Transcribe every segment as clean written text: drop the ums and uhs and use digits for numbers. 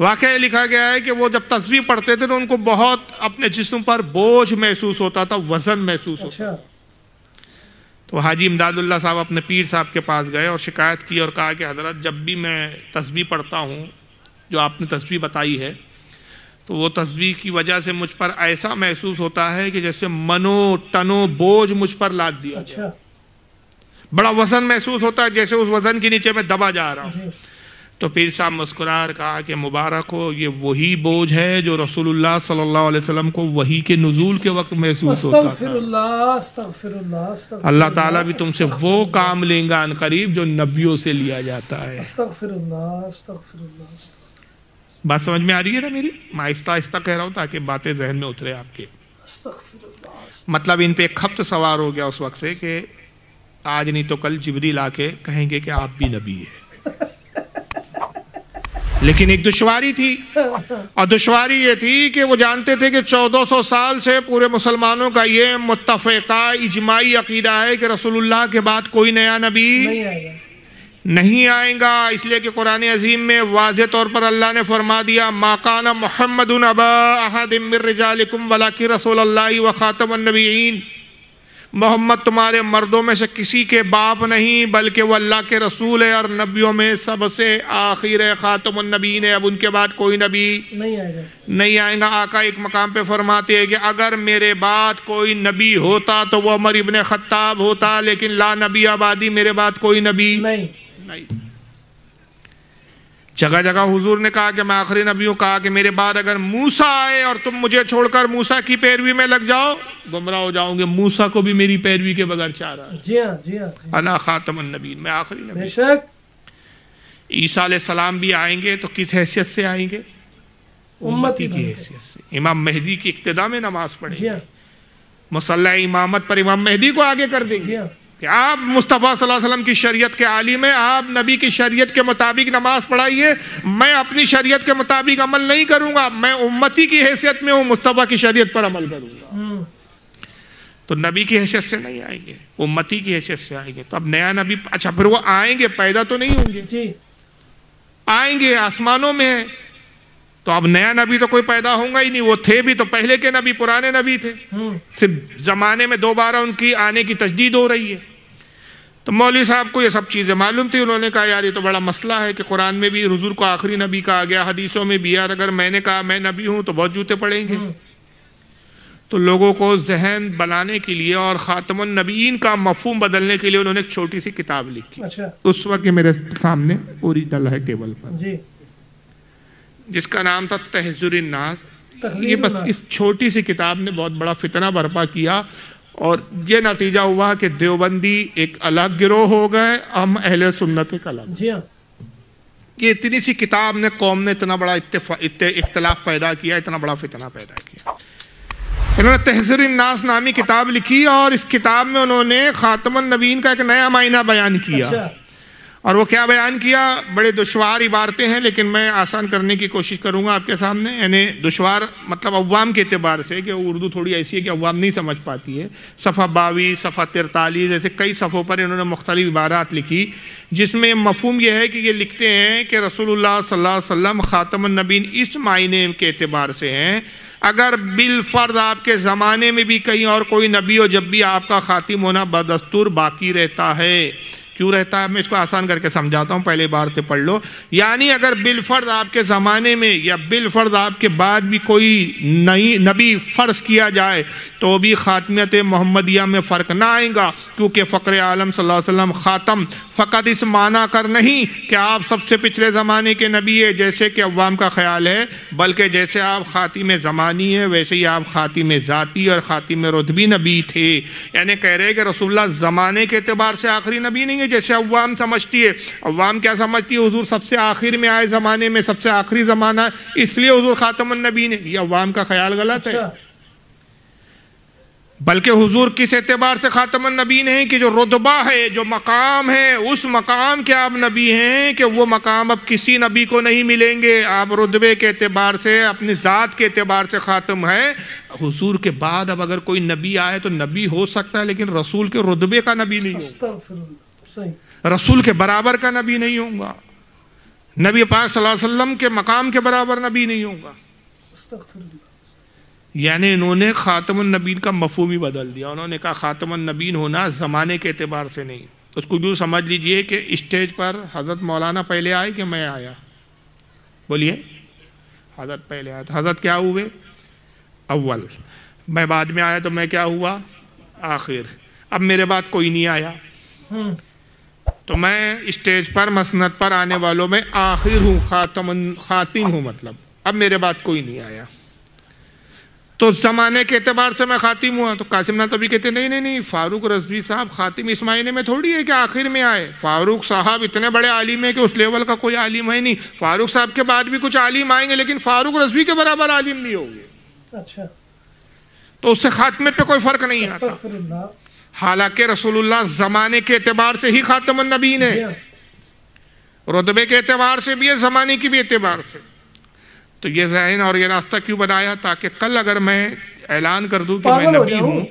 واقعہ لکھا گیا ہے کہ وہ جب تسبیح پڑھتے تھے تو ان کو بہت اپنے جسم پر بوجھ محسوس ہوتا تھا، وزن محسوس ہوتا تھا۔ تو حاجی امداد اللہ صاحب اپنے پیر صاحب کے پاس گئے اور شکایت کی اور کہا کہ حضرت جب بھی میں تسبیح پڑھتا ہوں جو آپ نے تسبیح بتائی ہے تو وہ تسبیح کی وجہ سے مجھ پر ایسا محسوس ہوتا ہے کہ جیسے منو ٹنو بوجھ مجھ پر لاد دیا گیا، بڑا وزن محسوس ہوتا ہے، جیسے اس وزن کے نیچے میں دبا جا رہا ہوں۔ تو پیر صاحب مسکرا کہا کہ مبارک ہو، یہ وہی بوجھ ہے جو رسول اللہ صلی اللہ علیہ وسلم کو وحی کے نزول کے وقت محسوس ہوتا تھا۔ اللہ تعالیٰ بھی تم سے وہ کام لیں گا ان قریب جو نبیوں سے لیا جاتا ہے۔ بات سمجھ میں آ رہی ہے نا میری؟ میں آہستہ آہستہ کہہ رہا ہوں تاکہ باتیں ذہن میں اترے آپ کے۔ مطلب ان پہ ایک خبط سوار ہو گیا اس وقت سے کہ آج نہیں تو کل جبریل آ کے کہیں گے کہ آپ بھی نبی ہیں۔ لیکن ایک دشواری تھی، اور دشواری یہ تھی کہ وہ جانتے تھے کہ 1400 سال سے پورے مسلمانوں کا یہ متفقہ اجماعی عقیدہ ہے کہ رسول اللہ کے بعد کوئی نیا نبی نہیں آئیں گا، اس لیے کہ قرآن عظیم میں واضح طور پر اللہ نے فرما دیا ما کان محمد ابا احد من رجالکم ولکن رسول اللہ وخاتم النبیین، محمد تمہارے مردوں میں سے کسی کے باپ نہیں بلکہ وہ اللہ کے رسول ہے اور نبیوں میں سب سے آخر ہے، خاتم النبیین ہے، اب ان کے بعد کوئی نبی نہیں آئے گا۔ آقا ایک مقام پہ فرماتے ہیں کہ اگر میرے بعد کوئی نبی ہوتا تو وہ عمر ابن خطاب ہوتا، لیکن لا نبی آبادی، میرے بعد کوئی نبی نہیں۔ جگہ جگہ حضور نے کہا کہ میں آخری نبیوں، کہا کہ میرے بعد اگر موسیٰ آئے اور تم مجھے چھوڑ کر موسیٰ کی پیروی میں لگ جاؤ گمراہ ہو جاؤں گے، موسیٰ کو بھی میری پیروی کے بغیر چارہ ہے۔ جی ہاں جی ہاں، انا خاتم النبیین، میں آخری نبی۔ بے شک عیسیٰ علیہ السلام بھی آئیں گے تو کس حیثیت سے آئیں گے؟ امتی کی حیثیت سے۔ امام مہدی کی اقتداء میں نماز پڑھیں گے، مصلی امامت پر امام مہدی کو آگے کر دیں گے کہ آپ مصطفیٰ صلی اللہ علیہ وسلم کی شریعت کے عالم ہیں، آپ نبی کی شریعت کے مطابق نماز پڑھائیے، میں اپنی شریعت کے مطابق عمل نہیں کروں گا، میں امتی کی حیثیت میں ہوں، مصطفیٰ کی شریعت پر عمل کروں گا۔ تو نبی کی حیثیت سے نہیں آئیں گے، امتی کی حیثیت سے آئیں گے۔ تو اب نیا نبی، اچھا پھر وہ آئیں گے، پیدا تو نہیں ہوں گے، آئیں گے آسمانوں میں ہیں، تو اب نیا نبی تو کوئی پیدا ہوگا ہی نہیں، وہ تھے بھی تو پہلے کے نبی، پرانے نبی تھے، صرف زمانے میں دوبارہ ان کی آنے کی تجدید ہو رہی ہے۔ تو مولوی صاحب کو یہ سب چیزیں معلوم تھی، انہوں نے کہا یار یہ تو بڑا مسئلہ ہے کہ قرآن میں بھی حضور کو آخری نبی کہا گیا، حدیثوں میں بھی، یار اگر میں نے کہا میں نبی ہوں تو بہت جوتے پڑیں گے۔ تو لوگوں کو ذہن بنانے کے لیے اور خاتم النبیین کا مفہوم بدلنے کے لیے انہوں نے ایک چھوٹی سی کتاب لکھی، اس وقت میرے سامنے اوریجنل ہے ٹیبل پر، جس کا نام تھا تحذیر الناس۔ یہ بس اس چھوٹی سی کتاب نے بہت بڑا فتنہ برپا کیا، اور یہ نتیجہ ہوا کہ دیوبندی ایک الگ گروہ ہو گئے، ہم اہل سنت ایک الگ۔ یہ اتنی سی کتاب نے قوم نے اتنا بڑا اختلاف پیدا کیا، اتنا بڑا فتنہ پیدا کیا۔ انہوں نے تحذیر الناس نامی کتاب لکھی، اور اس کتاب میں انہوں نے خاتم النبیین کا ایک نیا معنی بیان کیا۔ اور وہ کیا بیان کیا؟ بڑے دشوار عبارتیں ہیں، لیکن میں آسان کرنے کی کوشش کروں گا آپ کے سامنے، یعنی دشوار مطلب عوام کے اعتبار سے، کہ اردو تھوڑی ایسی ہے کہ عوام نہیں سمجھ پاتی ہے۔ صفحہ 22، صفحہ 43 ایسے کئی صفحوں پر انہوں نے مختلف عبارات لکھی، جس میں مفہوم یہ ہے کہ یہ لکھتے ہیں کہ رسول اللہ صلی اللہ علیہ وسلم خاتم النبیین اس معنی کے اعتبار سے ہیں، اگر بالفرض آپ کے زمانے میں بھی کہیں اور کوئی نبی ہو، جب بھی آپ کا خاتم ہونا بدستور باقی رہتا ہے۔ کیوں رہتا ہے؟ میں اس کو آسان کر کے سمجھاتا ہوں، پہلے عبارتیں پڑھ لو۔ یعنی اگر بالفرض آپ کے زمانے میں یا بالفرض آپ کے بعد بھی کوئی نئی نبی فرض کیا جائے تو بھی خاتمیت محمدیہ میں فرق نہ آئے گا، کیونکہ فقر عالم صلی اللہ علیہ وسلم خاتم فقط اس معنی کر نہیں کہ آپ سب سے پچھلے زمانے کے نبی ہیں جیسے کہ عوام کا خیال ہے، بلکہ جیسے آپ خاتم زمانی ہیں ویسے ہی آپ خاتم ذاتی اور خاتم رتبی نبی تھے۔ یعنی کہہ رہے کہ رسول اللہ زمانے کے اعتبار سے آخری نبی نہیں ہے جیسے عوام سمجھتی ہے۔ عوام کیا سمجھتی ہے؟ حضور سب سے آخر میں آئے، زمانے میں سب سے آخری زمانہ ہے، اس لیے حضور خاتم النبیین ہے۔ یہ عوام کا خیال غلط ہے، بلکہ حضور کس اعتبار سے خاتم النبیین ہیں کہ جو رتبہ ہے، جو مقام ہے، اس مقام کے آپ نبی ہیں کہ وہ مقام اب کسی نبی کو نہیں ملیں گے۔ آپ رتبے کے اعتبار سے، اپنی ذات کے اعتبار سے خاتم ہے۔ حضور کے بعد اب اگر کوئی نبی آئے تو نبی ہو سکتا ہے، لیکن رسول کے رتبے کا نبی نہیں ہوگا، رسول کے برابر کا نبی نہیں ہوگا۔ نبی پاک صلی اللہ علیہ وسلم کے مقام کے برابر نبی نہیں ہوگا. یعنی انہوں نے خاتم النبین کا مفہوم ہی بدل دیا. انہوں نے کہا خاتم النبین ہونا زمانے کے اعتبار سے نہیں. اس کو یوں سمجھ لیجئے کہ اسٹیج پر حضرت مولانا پہلے آئے کہ میں آیا؟ بولیے. حضرت پہلے آیا تو حضرت کیا ہوئے؟ اول. میں بعد میں آیا تو میں کیا ہوا؟ آخر. اب میرے بعد کوئی نہیں آیا تو میں اسٹیج پر مسند پر آنے والوں میں آخر ہوں، خاتم ہوں. مطلب اب میرے بعد کوئی نہیں آیا تو زمانے کے اعتبار سے میں خاتم ہوا. تو قاسم ناتوی کہتے نہیں، فاروق رضوی صاحب خاتم اس معنی میں تھوڑی ہے کہ آخر میں آئے. فاروق صاحب اتنے بڑے عالم ہیں کہ اس لیول کا کوئی عالم ہے نہیں. فاروق صاحب کے بعد بھی کچھ عالم آئیں گے لیکن فاروق رضوی کے برابر عالم نہیں ہوں گے. اچھا. تو اس سے خاتمے پہ کوئی فرق نہیں آتا. حالانکہ رسول اللہ زمانے کے اعتبار سے ہی خاتم النبیین ہے، رتبے کے اعتبار سے بھی ہے، زمانے کی بھی اعتبار سے. تو یہ ذہن اور یہ راستہ کیوں بنایا؟ تاکہ کل اگر میں اعلان کر دوں کہ میں نبی ہوں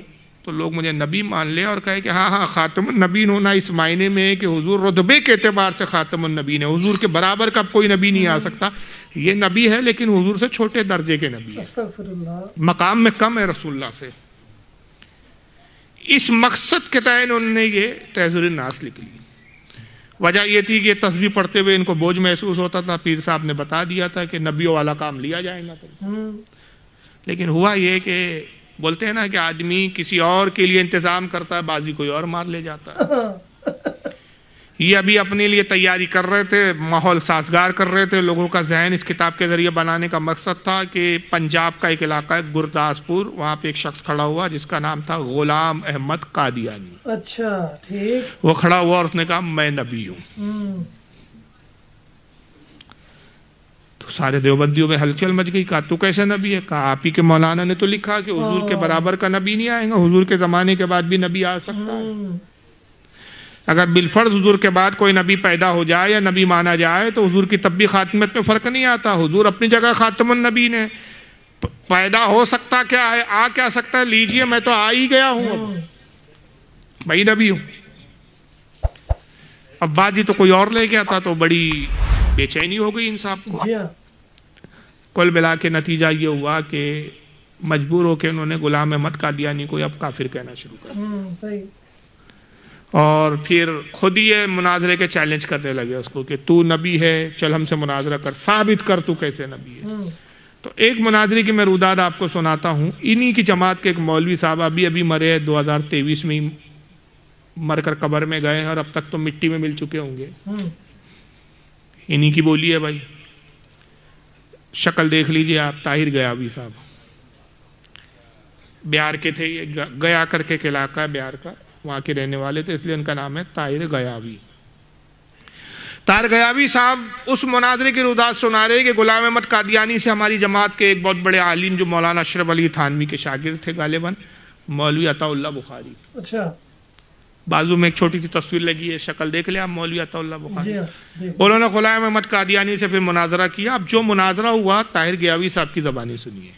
تو لوگ مجھے نبی مان لے اور کہے کہ ہاں خاتم النبیین ہونا اس معنی میں ہے کہ حضور رتبے کے اعتبار سے خاتم النبیین ہے، حضور کے برابر کا کوئی نبی نہیں آ سکتا. یہ نبی ہے لیکن حضور سے چھوٹے درجے کے نبی ہے، مقام میں کم ہے رسول اللہ سے. اس مقصد کے تحت انہوں نے یہ تحذیر الناس لکھ لی. وجہ یہ تھی کہ تسبیح پڑھتے ہوئے ان کو بوجھ محسوس ہوتا تھا. پیر صاحب نے بتا دیا تھا کہ نبیوں والا کام لیا جائے گا. لیکن ہوا یہ کہ بولتے ہیں نا کہ آدمی کسی اور کے لیے انتظام کرتا ہے، بازی کوئی اور مار لے جاتا ہے. یہ ابھی اپنے لیے تیاری کر رہے تھے، ماحول سازگار کر رہے تھے. لوگوں کا ذہن اس کتاب کے ذریعے بنانے کا مقصد تھا کہ پنجاب کا ایک علاقہ ہے گرداسپور، وہاں پہ ایک شخص کھڑا ہوا جس کا نام تھا غلام احمد قادیانی. اچھا ٹھیک. وہ کھڑا ہوا اور اس نے کہا میں نبی ہوں. تو سارے دیوبندیوں میں ہلچل مچ گئی. کہا تو کیسے نبی ہے؟ کہا آپ ہی کے مولانا نے تو لکھا کہ حضور کے برابر کا نبی نہیں آئے گا، حضور کے زمانے کے بعد بھی نبی آ سکتا ہے. اگر بالفرض حضور کے بعد کوئی نبی پیدا ہو جائے یا نبی مانا جائے تو حضور کی تب بھی خاتمت میں فرق نہیں آتا. حضور اپنی جگہ خاتم النبیین ہے. پیدا ہو سکتا کیا ہے، آ کیا سکتا ہے؟ لیجئے میں تو آ ہی گیا ہوں، اب میں نبی ہوں. اب بازی تو کوئی اور لے گیا تھا تو بڑی بے چینی ہو گئی انصاف کو. کل ملا کے نتیجہ یہ ہوا کہ مجبور ہو کے انہوں نے غلام احمد قادیانی کو اب کافر کہنا شروع کر. اور پھر خود ہی یہ مناظرے کے چیلنج کرنے لگے اس کو کہ تو نبی ہے، چل ہم سے مناظرہ کر، ثابت کر تو کیسے نبی ہے. تو ایک مناظرے کی میں روداد آپ کو سناتا ہوں. انہی کی جماعت کے ایک مولوی صاحب ابھی مرے، 2023 میں ہی مر کر قبر میں گئے اور اب تک تو مٹی میں مل چکے ہوں گے. انہی کی بولی ہے بھائی. شکل دیکھ لیجئے آپ. طاہر غیاوی صاحب بہار کے تھے. یہ گیا کر کے علاقہ ہے بہار کا، وہاں کے رہنے والے تھے، اس لیے ان کا نام ہے طاہر غیاوی. طاہر غیاوی صاحب اس مناظرے کی روداد سنا رہے کہ غلام احمد قادیانی سے ہماری جماعت کے ایک بہت بڑے عالم جو مولانا اشرف علی تھانوی کے شاگرد تھے غالباً، مولوی عطا اللہ بخاری. اچھا. بازو میں ایک چھوٹی سی تصویر لگی ہے، شکل دیکھ لیں آپ، مولوی عطا اللہ بخاری. انہوں نے غلام احمد قادیانی سے پھر مناظرہ کیا. اب جو مناظرہ ہوا طاہر غیاوی صاحب کی زبانی سنیے.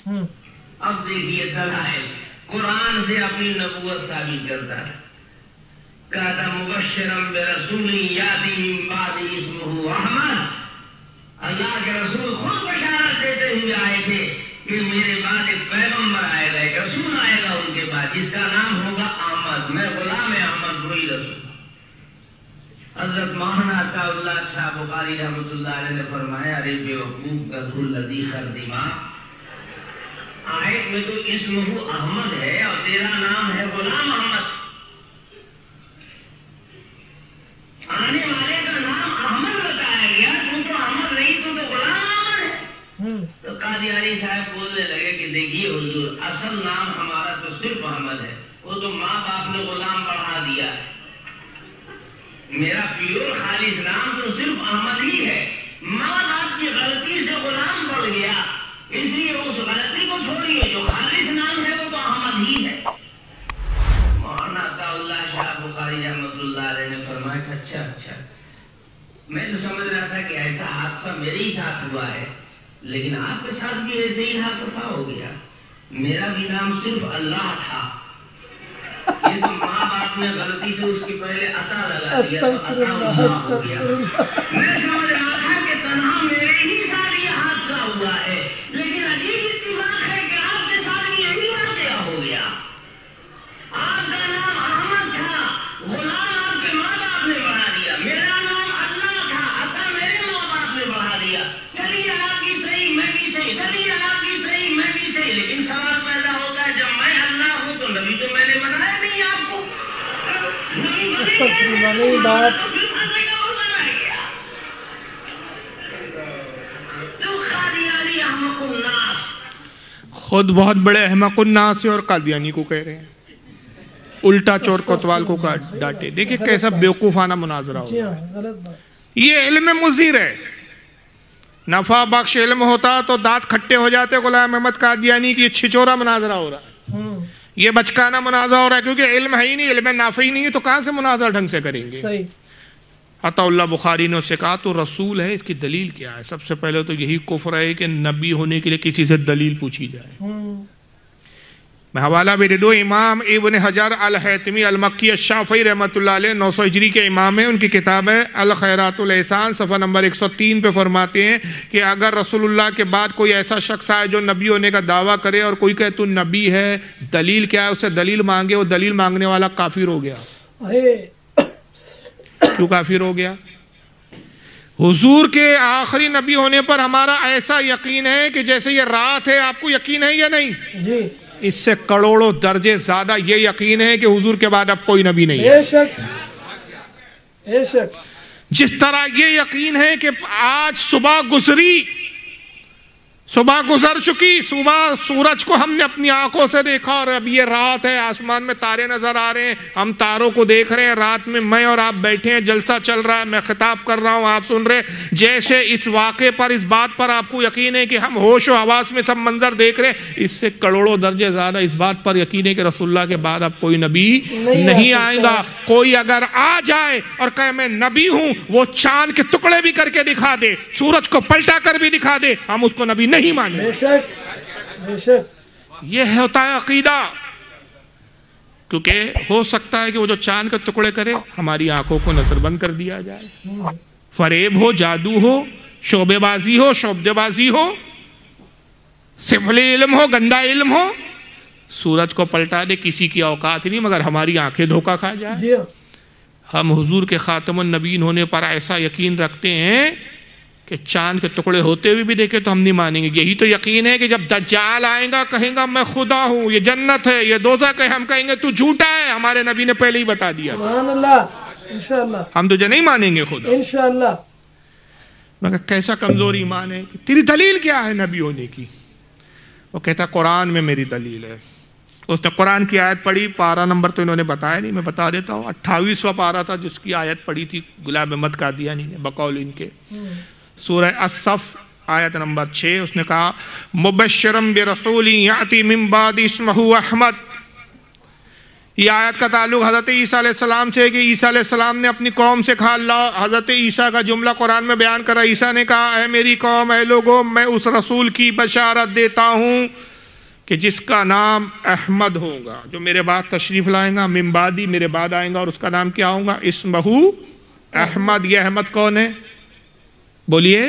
اب دیکھیے دلائل قرآن سے اپنی نبوت ثابت کرتا ہے. کہتا مبشرم برسول یاتی من بعد اسمہ احمد. اللہ کے رسول خود بشارت دیتے ہوئے آئے تھے کہ میرے بعد ایک پیغمبر آئے گا، ایک رسول آئے گا ان کے بعد جس کا نام ہوگا احمد. میں غلام احمد وہی رسول. حضرت مولانا عطا اللہ شاہ بخاری رحمۃ اللہ علیہ نے فرمایا ارے بے وقوف گدھو لذی خردماں، آیت میں تو اسمہ احمد ہے اور تیرا نام ہے غلام احمد. آنے والے کا نام احمد بتایا گیا، تو احمد نہیں تو غلام احمد ہے. تو قادیانی صاحب بولنے لگے کہ دیکھیے حضور اصل نام ہمارا تو صرف احمد ہے، وہ تو ماں باپ نے غلام بڑھا دیا. میرا پیور خالص نام تو صرف احمد ہی ہے. ماں باپ کی غلطی سے غلام بڑھ گیا، اس لیے اس غلطی کو چھوڑیے، جو خالص نام ہے وہ تو احمد ہی ہے. مولانا عطا اللہ شاہ بخاری رحمۃ اللہ علیہ نے فرمایا کہ اچھا میں تو سمجھ رہا تھا کہ ایسا حادثہ میرے ہی ساتھ ہوا ہے، لیکن آپ کے ساتھ بھی ایسے ہی حادثہ ہو گیا. میرا بھی نام صرف اللہ تھا، یہ تو ماں باپ نے غلطی سے اس کی پہلے عطا لگا دیا تو عطا اللہ ہو گیا. میں سمجھ رہا تھا کہ تنہا ہوا ہے، لیکن عجیب اتفاق ہے کہ آپ کے ساتھ بھی یہی واقعہ ہو گیا۔ آپ کا نام احمد تھا، غلام آپ کے ماں باپ نے بڑھا دیا، میرا نام اللہ تھا، عطا میرے ماں باپ نے بڑھا دیا، چلیے آپ کی صحیح میں بھی صحیح، چلیے آپ کی صحیح میں بھی صحیح، لیکن سوال پیدا ہوتا ہے جب میں اللہ ہوں تو نبی تو میں نے بنایا نہیں آپ کو، نبی نہیں بات خود بہت بڑے احمق الناس ہیں اور قادیانی کو کہہ رہے ہیں، الٹا چور کوتوال کو ڈانٹے۔ دیکھیں کیسا بیوقوفانہ مناظرہ ہو، یہ علم مضر ہے۔ نفع بخش علم ہوتا تو دانت کھٹے ہو جاتے غلام احمد قادیانی کی، چھچورا مناظرہ ہو رہا ہے، یہ بچکانہ مناظرہ ہو رہا ہے، کیونکہ علم ہے ہی نہیں، علم نافع ہی نہیں ہے، تو کہاں سے مناظرہ ڈھنگ سے کریں گے؟ عطا اللہ بخاری نے اس سے کہا تو رسول ہے، اس کی دلیل کیا ہے؟ سب سے پہلے تو یہی کفر ہے کہ نبی ہونے کے لیے کسی سے دلیل پوچھی جائے۔ میں حوالہ بھی دے دو، امام ابن حجر الحیتمی المکی الشافعی رحمۃ اللہ علیہ 900 ہجری کے امام ہیں، ان کی کتاب ہے الخیرات الاحسان، صفحہ نمبر 103 پہ فرماتے ہیں کہ اگر رسول اللہ کے بعد کوئی ایسا شخص آئے جو نبی ہونے کا دعویٰ کرے اور کوئی کہے تو نبی ہے، دلیل کیا ہے، اسے دلیل مانگے، وہ دلیل مانگنے والا کافر ہو گیا۔ کیوں کافر ہو گیا؟ حضور کے آخری نبی ہونے پر ہمارا ایسا یقین ہے کہ جیسے یہ رات ہے، آپ کو یقین ہے یا نہیں؟ جی، اس سے کروڑوں درجے زیادہ یہ یقین ہے کہ حضور کے بعد اب کوئی نبی نہیں ہے۔ بے شک بے شک۔ جس طرح یہ یقین ہے کہ آج صبح گزری، صبح گزر چکی، صبح سورج کو ہم نے اپنی آنکھوں سے دیکھا اور اب یہ رات ہے، آسمان میں تارے نظر آ رہے ہیں، ہم تاروں کو دیکھ رہے ہیں، رات میں میں اور آپ بیٹھے ہیں، جلسہ چل رہا ہے، میں خطاب کر رہا ہوں، آپ سن رہے، جیسے اس واقعے پر، اس بات پر آپ کو یقین ہے کہ ہم ہوش و حواس میں سب منظر دیکھ رہے ہیں، اس سے کروڑوں درجے زیادہ اس بات پر یقین ہے کہ رسول اللہ کے بعد اب کوئی نبی نہیں آئے گا۔ کوئی اگر آ جائے اور کہے میں نبی ہوں، وہ چاند کے ٹکڑے بھی کر کے دکھا دے، سورج کو پلٹا کر بھی دکھا دے، ہم اس کو نبی نہیں مانیں۔ بے شک بے شک۔ یہ ہوتا ہے عقیدہ، کیونکہ ہو سکتا ہے کہ وہ جو چاند کے ٹکڑے کرے ہماری آنکھوں کو نظر بند کر دیا جائے، فریب ہو، جادو ہو، شعبے بازی ہو، شعبدے بازی ہو، سفلی علم ہو، گندا علم ہو، سورج کو پلٹا دے، کسی کی اوقات نہیں مگر ہماری آنکھیں دھوکہ کھا جائے۔ ہم حضور کے خاتم النبیین ہونے پر ایسا یقین رکھتے ہیں کہ چاند کے ٹکڑے ہوتے ہوئے بھی دیکھے تو ہم نہیں مانیں گے۔ یہی تو یقین ہے کہ جب دجال آئے گا کہیں گا میں خدا ہوں، یہ جنت ہے، یہ دوزخ ہے، ہم کہیں گے تو جھوٹا ہے، ہمارے نبی نے پہلے ہی بتا دیا۔ سبحان اللہ، انشاءاللہ ہم تجھے نہیں مانیں گے خدا۔ انشاءاللہ۔ میں کہا کیسا کمزور ایمان ہے، تیری دلیل کیا ہے نبی ہونے کی؟ وہ کہتا قرآن میں میری دلیل ہے۔ اس نے قرآن کی آیت پڑھی، پارہ نمبر تو انہوں نے بتایا نہیں، میں بتا دیتا ہوں، 28واں پارہ تھا جس کی آیت پڑھی تھی غلام احمد قادیانی نے بقول ان کے، سورہ الصف آیت نمبر 6، اس نے کہا مبشرم برسول یاتی من بعد اسمہ احمد۔ یہ آیت کا تعلق حضرت عیسیٰ علیہ السلام سے ہے کہ عیسیٰ علیہ السلام نے اپنی قوم سے کہا، اللہ حضرت عیسیٰ کا جملہ قرآن میں بیان کرا، عیسیٰ نے کہا اے میری قوم، اے لوگوں، میں اس رسول کی بشارت دیتا ہوں کہ جس کا نام احمد ہوگا، جو میرے بعد تشریف لائیں گا، من بعدی میرے بعد آئیں گا، اور اس کا نام کیا ہوگا؟ اسمہ احمد۔ یہ احمد کون ہے؟ بولیے،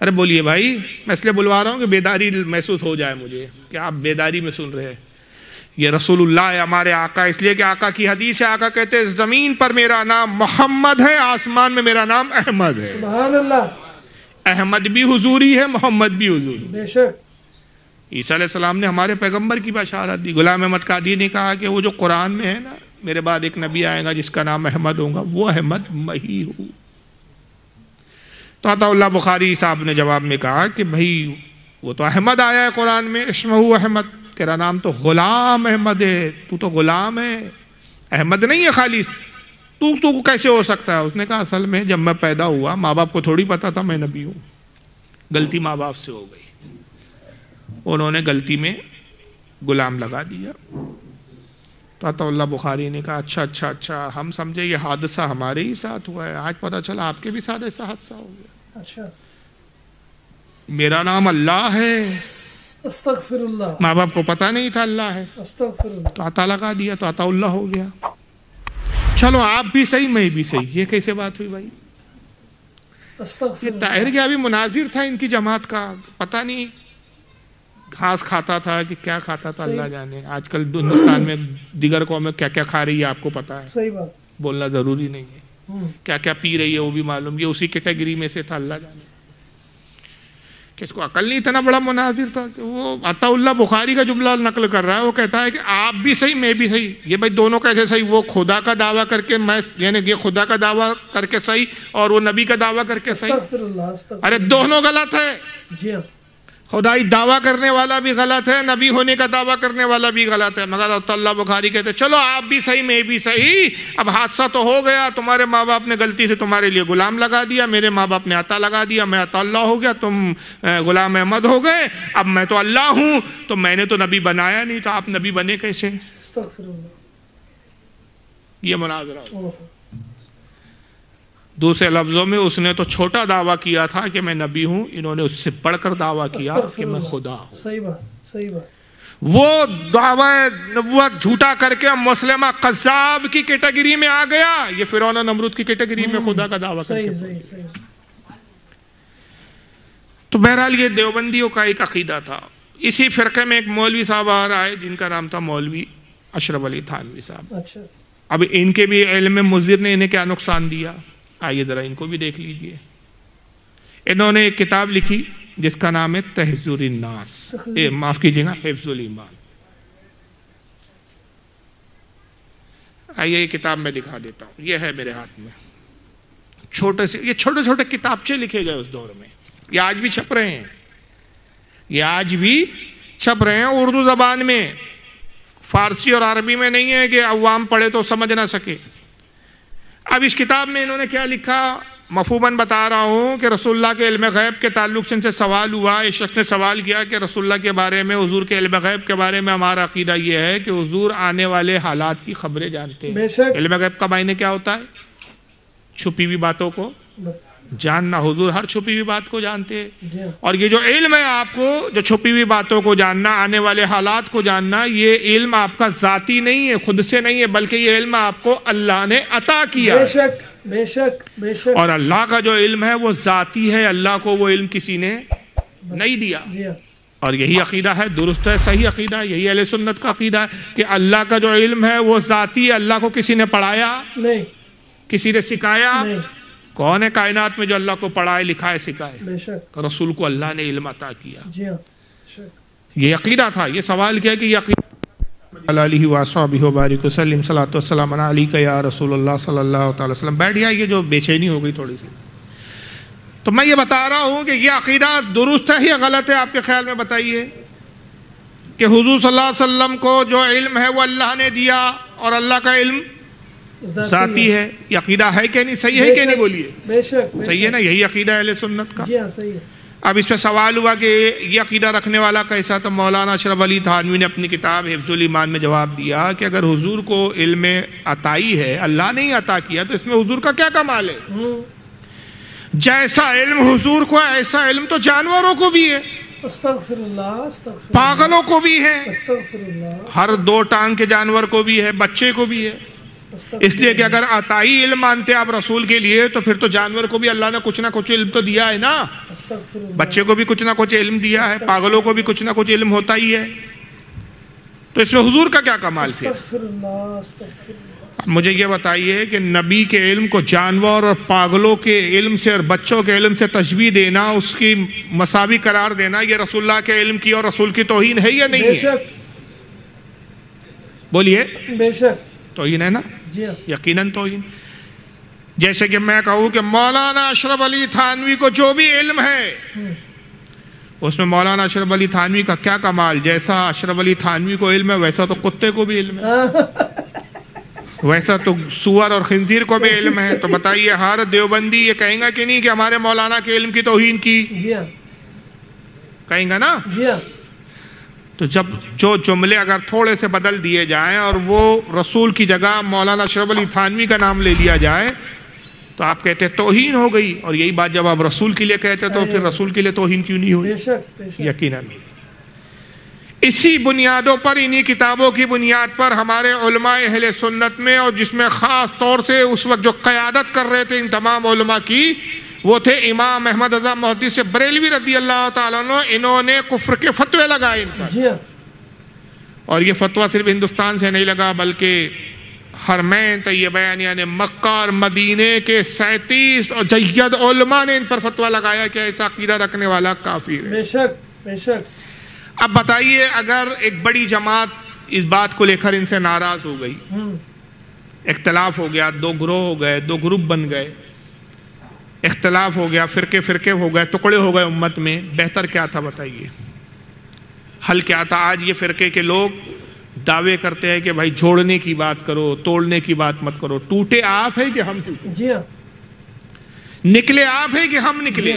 ارے بولیے بھائی، میں اس لیے بلوا رہا ہوں کہ بیداری محسوس ہو جائے مجھے کہ آپ بیداری میں سن رہے ہیں۔ یہ رسول اللہ ہے ہمارے آقا، اس لیے کہ آقا کی حدیث ہے، آقا کہتے ہیں زمین پر میرا نام محمد ہے، آسمان میں میرا نام احمد ہے۔ سبحان اللہ۔ احمد بھی حضوری ہے، محمد بھی حضوری۔ بے شک۔ عیسیٰ علیہ السلام نے ہمارے پیغمبر کی بشارت دی، غلام احمد قادری نے کہا کہ وہ جو قرآن میں ہے نا، میرے بعد ایک نبی آئے گا جس کا نام احمد ہوگا، وہ احمد میں ہی ہوں۔ تو عطا اللہ بخاری صاحب نے جواب میں کہا کہ بھائی وہ تو احمد آیا ہے قرآن میں، اسمہ احمد، تیرا نام تو غلام احمد ہے، تو غلام ہے، احمد نہیں ہے خالص، تو کیسے ہو سکتا ہے؟ اس نے کہا اصل میں جب میں پیدا ہوا ماں باپ کو تھوڑی پتا تھا میں نبی ہوں، غلطی ماں باپ سے ہو گئی، انہوں نے غلطی میں غلام لگا دیا۔ تو عطا اللہ بخاری نے کہا اچھا ہم سمجھے یہ حادثہ ہمارے ہی ساتھ ہوا ہے، آج پتہ چلا آپ کے بھی ساتھ ایسا حادثہ ہو گیا۔ اچھا، میرا نام اللہ ہے، استغفر اللہ، ماں باپ کو پتہ نہیں تھا اللہ ہے، استغفر اللہ، تو عطا لگا دیا تو عطا اللہ ہو گیا۔ چلو آپ بھی صحیح میں بھی صحیح، یہ کیسے بات ہوئی بھائی؟ استغفر یہ طاہر کیا بھی مناظر تھا ان کی جماعت کا، پتہ نہیں گھاس کھاتا تھا کہ کیا کھاتا تھا، اللہ جانے۔ آج کل ہندوستان میں دیگر قومیں کیا کیا کھا رہی ہے آپ کو پتہ ہے، صحیح بات، بولنا ضروری نہیں ہے، کیا کیا پی رہی ہے وہ بھی معلوم، یہ اسی کیٹیگری میں سے تھا، اللہ جانے۔ کہ اس کو عقل نہیں، اتنا بڑا مناظر تھا کہ وہ عطا اللہ بخاری کا جملہ نقل کر رہا ہے، وہ کہتا ہے کہ آپ بھی صحیح میں بھی صحیح، یہ بھائی دونوں کیسے صحیح، وہ خدا کا دعویٰ کر کے میں یعنی یہ خدا کا دعویٰ کر کے صحیح اور وہ نبی کا دعویٰ کر کے صحیح، استغفر اللہ، استغفر ارے دونوں غلط ہے، جی ہاں، خدائی دعویٰ کرنے والا بھی غلط ہے، نبی ہونے کا دعویٰ کرنے والا بھی غلط ہے، مگر اللہ بخاری کہتے ہیں چلو آپ بھی صحیح میں بھی صحیح، اب حادثہ تو ہو گیا، تمہارے ماں باپ نے غلطی سے تمہارے لیے غلام لگا دیا، میرے ماں باپ نے عطا لگا دیا، میں عطا اللہ ہو گیا، تم غلام احمد ہو گئے، اب میں تو اللہ ہوں، تو میں نے تو نبی بنایا نہیں، تو آپ نبی بنے کیسے؟ استغفر اللہ، یہ مناظرہ ہو۔ دوسرے لفظوں میں اس نے تو چھوٹا دعویٰ کیا تھا کہ میں نبی ہوں، انہوں نے اس سے بڑھ کر دعویٰ کیا کہ میں خدا ہوں۔ صحیح بات، صحیح بات، وہ دعویٰ نبوت جھوٹا کر کے مسلمہ قذاب کی کیٹیگری میں آ گیا، یہ فرعون و نمرود کی کیٹیگری میں خدا کا دعویٰ کر کے۔ صحیح صحیح۔ تو بہرحال یہ دیوبندیوں کا ایک عقیدہ تھا۔ اسی فرقے میں ایک مولوی صاحب آ رہا ہے جن کا نام تھا مولوی اشرف علی تھانوی صاحب۔ اچھا، اب ان کے بھی علم مضر نے انہیں کیا نقصان دیا، آئیے ذرا ان کو بھی دیکھ لیجئے۔ انہوں نے ایک کتاب لکھی جس کا نام ہے تحذیر الناس، معاف کیجیے گا، حفظ الایمان۔ آئیے یہ کتاب میں دکھا دیتا ہوں، یہ ہے میرے ہاتھ میں، چھوٹے سے، یہ چھوٹے چھوٹے کتابچے لکھے گئے اس دور میں، یہ آج بھی چھپ رہے ہیں، یہ آج بھی چھپ رہے ہیں اردو زبان میں، فارسی اور عربی میں نہیں ہے کہ عوام پڑھے تو سمجھ نہ سکے۔ اب اس کتاب میں انہوں نے کیا لکھا، مفہوماً بتا رہا ہوں کہ رسول اللہ کے علم غیب کے تعلق سے ان سے سوال ہوا، ایک شخص نے سوال کیا کہ رسول اللہ کے بارے میں، حضور کے علم غیب کے بارے میں ہمارا عقیدہ یہ ہے کہ حضور آنے والے حالات کی خبریں جانتے ہیں۔ بے شک، علم غیب کا معنی کیا ہوتا ہے؟ چھپی ہوئی باتوں کو جاننا، حضور ہر چھپی ہوئی بات کو جانتے ہیں، اور یہ جو علم ہے آپ کو، جو چھپی ہوئی باتوں کو جاننا، آنے والے حالات کو جاننا، یہ علم آپ کا ذاتی نہیں ہے، خود سے نہیں ہے، بلکہ یہ علم آپ کو اللہ نے عطا کیا۔ بے شک بے شک بے شک، اور اللہ کا جو علم ہے وہ ذاتی ہے، اللہ کو وہ علم کسی نے نہیں دیا۔ اور یہی عقیدہ ہے، درست ہے، صحیح عقیدہ ہے، یہی اہل سنت کا عقیدہ ہے کہ اللہ کا جو علم ہے وہ ذاتی ہے، اللہ کو کسی نے پڑھایا نہیں، کسی نے سکھایا نہیں۔ کون ہے کائنات میں جو اللہ کو پڑھائے، لکھائے، سکھائے؟ بے شک، رسول کو اللہ نے علم عطا کیا۔ جی ہاں، یہ عقیدہ تھا۔ یہ سوال کیا کہ یہ عقیدہ علیہ وآلہ وبارک وسلم، صلاۃ والسلام علیک یا رسول اللہ صلی اللہ تعالی وسلم۔ بیٹھ گیا، یہ جو بے چینی ہو گئی تھوڑی سی، تو میں یہ بتا رہا ہوں کہ یہ عقیدہ درست ہے یا غلط ہے؟ آپ کے خیال میں بتائیے کہ حضور صلی اللہ علیہ وسلم کو جو علم ہے وہ اللہ نے دیا، اور اللہ کا علم ذاتی ہے، یہ عقیدہ ہے کہ نہیں؟ صحیح ہے کہ نہیں؟ بولیے۔ بے شک صحیح ہے نا، یہی عقیدہ ہے اہل سنت کا۔ جی ہاں، صحیح ہے۔ اب اس پہ سوال ہوا کہ یہ عقیدہ رکھنے والا کیسا؟ تو مولانا اشرف علی تھانوی نے اپنی کتاب حفظ الایمان میں جواب دیا کہ اگر حضور کو علم عطائی ہے، اللہ نے ہی عطا کیا، تو اس میں حضور کا کیا کمال ہے؟ جیسا علم حضور کو ہے ایسا علم تو جانوروں کو بھی ہے، استغفر اللہ، استغفر پاگلوں کو بھی ہے، استغفر اللہ، ہر دو ٹانگ کے جانور کو بھی ہے، بچے کو بھی ہے۔ اس لیے کہ اگر عطائی علم مانتے آپ رسول کے لیے، تو پھر تو جانور کو بھی اللہ نے کچھ نہ کچھ علم تو دیا ہے نا، بچے کو بھی کچھ نہ کچھ علم دیا ہے، پاگلوں کو بھی کچھ نہ کچھ علم ہوتا ہی ہے، تو اس میں حضور کا کیا کمال پھر؟ مجھے یہ بتائیے کہ نبی کے علم کو جانور اور پاگلوں کے علم سے اور بچوں کے علم سے تشبیہ دینا، اس کی مساوی قرار دینا، یہ رسول اللہ کے علم کی اور رسول کی توہین ہے یا نہیں ہے؟ بولیے۔ بے شک توہین ہے نا، یقیناً توہین۔ جیسے کہ میں کہوں کہ مولانا اشرف علی تھانوی کو جو بھی علم ہے، اس میں مولانا اشرف علی تھانوی کا کیا کمال، جیسا اشرف علی تھانوی کو علم ہے ویسا تو کتے کو بھی علم ہے، ویسا تو سور اور خنزیر کو بھی علم ہے۔ تو بتائیے ہر دیوبندی یہ کہیں گا کہ نہیں کہ ہمارے مولانا کے علم کی توہین کی؟ کہیں گا نا؟ تو جب جو جملے اگر تھوڑے سے بدل دیے جائیں اور وہ رسول کی جگہ مولانا اشرف علی تھانوی کا نام لے لیا جائے، تو آپ کہتے ہیں توہین ہو گئی، اور یہی بات جب آپ رسول کے لیے کہتے تو پھر رسول کے لیے توہین کیوں نہیں ہوئی؟ یقیناً اسی بنیادوں پر، انہی کتابوں کی بنیاد پر ہمارے علماء اہل سنت میں، اور جس میں خاص طور سے اس وقت جو قیادت کر رہے تھے ان تمام علماء کی، وہ تھے امام احمد رضا محدث بریلوی رضی اللہ تعالیٰ عنہ. انہوں نے کفر کے فتوے لگائے ان پر. اور یہ فتویٰ صرف ہندوستان سے نہیں لگا بلکہ حرمین طیبین یعنی مکہ اور مدینے کے 37 اور جید علماء نے ان پر فتویٰ لگایا کہ ایسا عقیدہ رکھنے والا کافر ہے. بے شک بے شک. اب بتائیے اگر ایک بڑی جماعت اس بات کو لے کر ان سے ناراض ہو گئی, اختلاف ہو گیا, 2 گروہ ہو گئے, 2 گروپ بن گئے, اختلاف ہو گیا, فرقے ہو گئے, ٹکڑے ہو گئے امت میں, بہتر کیا تھا بتائیے؟ حل کیا تھا؟ آج یہ فرقے کے لوگ دعوے کرتے ہیں کہ بھائی جوڑنے کی بات کرو, توڑنے کی بات مت کرو. ٹوٹے آپ ہے کہ ہم ٹوٹے؟ جی ہاں. نکلے آپ ہے کہ ہم نکلے؟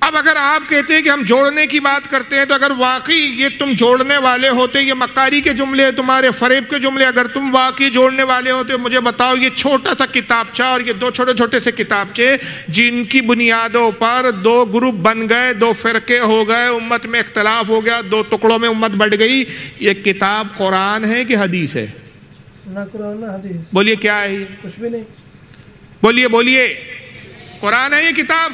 اب اگر آپ کہتے ہیں کہ ہم جوڑنے کی بات کرتے ہیں تو اگر واقعی یہ تم جوڑنے والے ہوتے, یہ مکاری کے جملے, تمہارے فریب کے جملے, اگر تم واقعی جوڑنے والے ہوتے مجھے بتاؤ یہ چھوٹا سا کتابچہ اور یہ 2 چھوٹے سے کتابچے جن کی بنیادوں پر 2 گروپ بن گئے, 2 فرقے ہو گئے, امت میں اختلاف ہو گیا, 2 ٹکڑوں میں امت بڑھ گئی, یہ کتاب قرآن ہے کہ حدیث ہے؟ نہ قرآن نہ حدیث. بولیے کیا ہے یہ؟ کچھ بھی نہیں. بولیے قرآن ہے یہ کتاب؟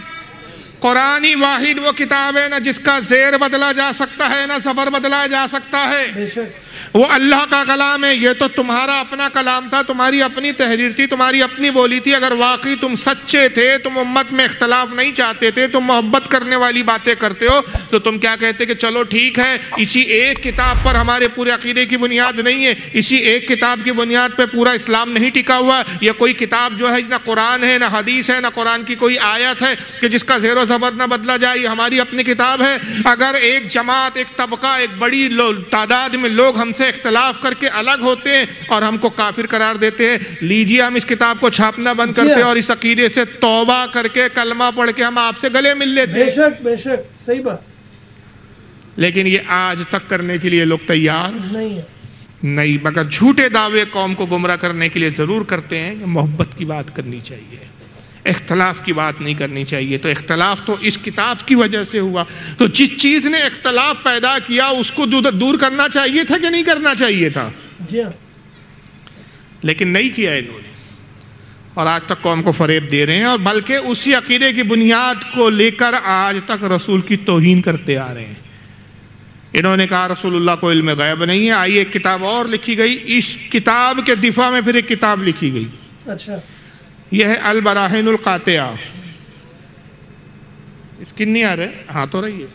قرآن ہی واحد وہ کتاب ہے نہ جس کا زیر بدلا جا سکتا ہے نہ زبر بدلا جا سکتا ہے. بے شک. وہ اللہ کا کلام ہے. یہ تو تمہارا اپنا کلام تھا, تمہاری اپنی تحریر تھی, تمہاری اپنی بولی تھی. اگر واقعی تم سچے تھے, تم امت میں اختلاف نہیں چاہتے تھے, تم محبت کرنے والی باتیں کرتے ہو, تو تم کیا کہتے کہ چلو ٹھیک ہے, اسی ایک کتاب پر ہمارے پورے عقیدے کی بنیاد نہیں ہے, اسی ایک کتاب کی بنیاد پہ پورا اسلام نہیں ٹکا ہوا. یہ کوئی کتاب جو ہے نہ قرآن ہے نہ حدیث ہے نہ قرآن کی کوئی آیت ہے کہ جس کا زیر و زبر نہ بدلا جائے, یہ ہماری اپنی کتاب ہے. اگر ایک جماعت, ایک طبقہ, ایک بڑی تعداد میں لوگ ہم سے اختلاف کر کے الگ ہوتے ہیں اور ہم کو کافر قرار دیتے ہیں, لیجیے ہم اس کتاب کو چھاپنا بند کرتے ہیں اور اس عقیدے سے توبہ کر کے کلمہ پڑھ کے ہم آپ سے گلے مل لیتے ہیں. بے شک بے شک, صحیح بات. لیکن یہ آج تک کرنے کے لیے لوگ تیار نہیں ہے. نہیں, مگر جھوٹے دعوے قوم کو گمراہ کرنے کے لیے ضرور کرتے ہیں کہ محبت کی بات کرنی چاہیے, اختلاف کی بات نہیں کرنی چاہیے. تو اختلاف تو اس کتاب کی وجہ سے ہوا. تو جس چیز نے اختلاف پیدا کیا اس کو دور کرنا چاہیے تھا کہ نہیں کرنا چاہیے تھا؟ جی ہاں. لیکن نہیں کیا انہوں نے, اور آج تک قوم کو فریب دے رہے ہیں, اور بلکہ اسی عقیدے کی بنیاد کو لے کر آج تک رسول کی توہین کرتے آ رہے ہیں. انہوں نے کہا رسول اللہ کو علم غیب نہیں ہے. آئیے ایک کتاب اور لکھی گئی, اس کتاب کے دفاع میں پھر ایک کتاب لکھی گئی. اچھا. یہ ہے البراہین القاطعہ. اس کی نہیں آ رہے؟ ہاں تو رہی ہے,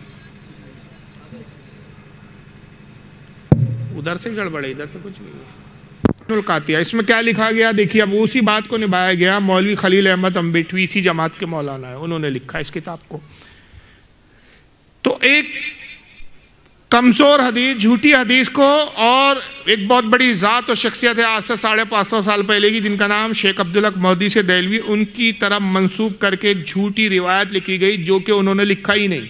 ادھر سے گڑبڑ ہے, ادھر سے کچھ نہیں ہے. القاطعہ, اس میں کیا لکھا گیا دیکھیے. اب اسی بات کو نبھایا گیا. مولوی خلیل احمد امبیٹوی اسی جماعت کے مولانا ہے, انہوں نے لکھا اس کتاب کو. تو ایک کمزور حدیث, جھوٹی حدیث کو, اور ایک بہت بڑی ذات اور شخصیت ہے آج سے 550 سال پہلے کی, جن کا نام شیخ عبدالحق محدث دہلوی, ان کی طرف منسوب کر کے ایک جھوٹی روایت لکھی گئی جو کہ انہوں نے لکھا ہی نہیں.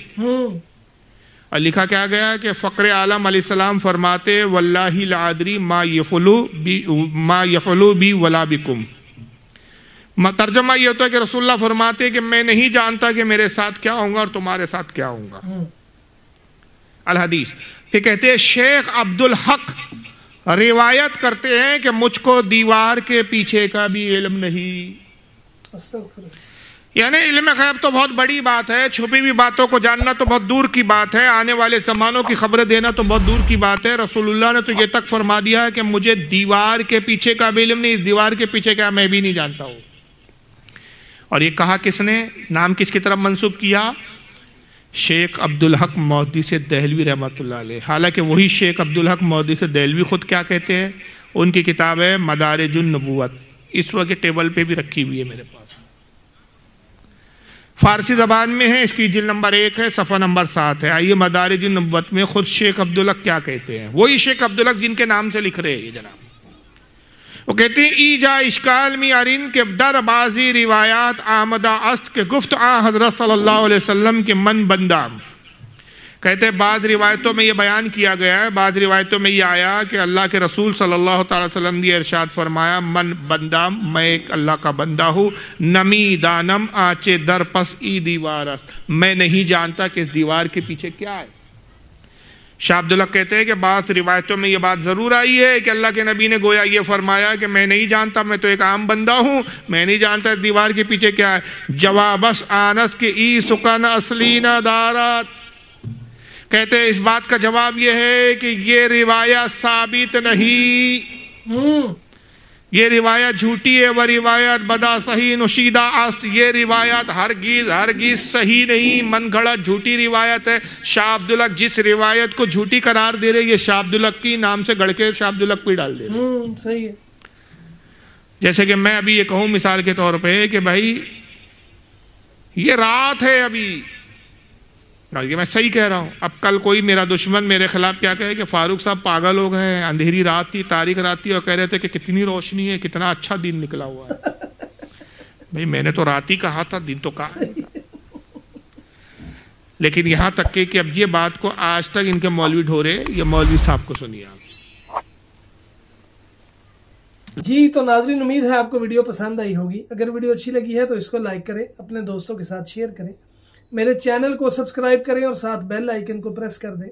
اور لکھا کیا گیا کہ فقر عالم علیہ السلام فرماتے واللہ لا ادری ما یفعلوا بی ولا بکم. ترجمہ یہ ہوتا ہے کہ رسول اللہ فرماتے کہ میں نہیں جانتا کہ میرے ساتھ کیا ہوں گا اور تمہارے ساتھ کیا ہوں گا. الحدیث. پھر کہتے ہیں شیخ عبدالحق روایت کرتے ہیں کہ مجھ کو دیوار کے پیچھے کا بھی علم نہیں. یعنی علم غیب تو بہت بڑی بات ہے, چھپی ہوئی باتوں کو جاننا تو بہت دور کی بات ہے, آنے والے زمانوں کی خبریں دینا تو بہت دور کی بات ہے. رسول اللہ نے تو یہ تک فرما دیا ہے کہ مجھے دیوار کے پیچھے کا بھی علم نہیں, اس دیوار کے پیچھے کا میں بھی نہیں جانتا ہوں. اور یہ کہا کس نے, نام کس کی طرف منسوب کیا؟ شیخ عبدالحق محدث دہلوی رحمۃ اللہ علیہ. حالانکہ وہی شیخ عبدالحق محدث دہلوی خود کیا کہتے ہیں, ان کی کتاب ہے مدارج النبوت, اس وقت ٹیبل پہ بھی رکھی ہوئی ہے میرے پاس, فارسی زبان میں ہے, اس کی جلد نمبر 1 ہے, صفحہ نمبر 7 ہے. آئیے مدارج النبوت میں خود شیخ عبدالحق کیا کہتے ہیں, وہی شیخ عبدالحق جن کے نام سے لکھ رہے ہیں یہ جناب. وہ کہتے ہیں ایجا اشکال می ارین کے در بازی روایات آمدہ است کے گفت حضرت صلی اللہ علیہ وسلم کے من بندہ. کہتے ہیں بعض روایتوں میں یہ بیان کیا گیا ہے, بعض روایتوں میں یہ آیا کہ اللہ کے رسول صلی اللہ تعالی وسلم نے ارشاد فرمایا من بندہ, میں ایک اللہ کا بندہ ہوں, نمی دانم آچے در پس ای دیوار است, میں نہیں جانتا کہ اس دیوار کے پیچھے کیا ہے. شاہ عبداللہ کہتے ہیں کہ بعض روایتوں میں یہ بات ضرور آئی ہے کہ اللہ کے نبی نے گویا یہ فرمایا کہ میں نہیں جانتا، میں تو ایک عام بندہ ہوں، میں نہیں جانتا اس دیوار کے پیچھے کیا ہے۔ جوابش آنس کے ای سکن اصلی نہ دارات، کہتے ہیں اس بات کا جواب یہ ہے کہ یہ روایت ثابت نہیں، یہ روایت جھوٹی ہے، وہ روایت بدا صحیح نشیدہ است، یہ روایت ہرگز صحیح نہیں، من گھڑت جھوٹی روایت ہے۔ شاہ عبداللہ جس روایت کو جھوٹی قرار دے رہے، یہ شاہ عبداللہ کی نام سے گڑھ کے شاہ عبداللہ کو ہی ڈال دے رہے۔ صحیح ہے۔ جیسے کہ میں ابھی یہ کہوں مثال کے طور پہ کہ بھائی یہ رات ہے ابھی، یہ میں صحیح کہہ رہا ہوں، اب کل کوئی میرا دشمن میرے خلاف کیا کہے کہ فاروق صاحب پاگل ہو گئے ہیں، اندھیری رات تھی، تاریک رات تھی، اور کہہ رہے تھے کہ کتنی روشنی ہے، کتنا اچھا دن نکلا ہوا ہے۔ بھائی میں نے تو رات ہی کہا تھا، دن تو کہا نہیں تھا۔ لیکن یہاں تک کہ اب یہ بات کو آج تک ان کے مولوی ڈھورے، یہ مولوی صاحب کو سنیے آپ۔ جی تو ناظرین، امید ہے آپ کو ویڈیو پسند آئی ہوگی۔ اگر ویڈیو اچھی لگی ہے تو اس کو لائک کریں، اپنے دوستوں کے ساتھ شیئر کریں، میرے چینل کو سبسکرائب کریں اور ساتھ بیل آئیکن کو پریس کر دیں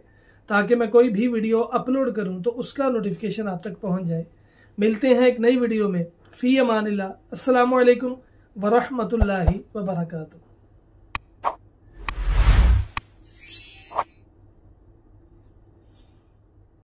تاکہ میں کوئی بھی ویڈیو اپلوڈ کروں تو اس کا نوٹیفیکیشن آپ تک پہنچ جائے۔ ملتے ہیں ایک نئی ویڈیو میں۔ فی امان اللہ۔ السلام علیکم ورحمۃ اللہ وبرکاتہ۔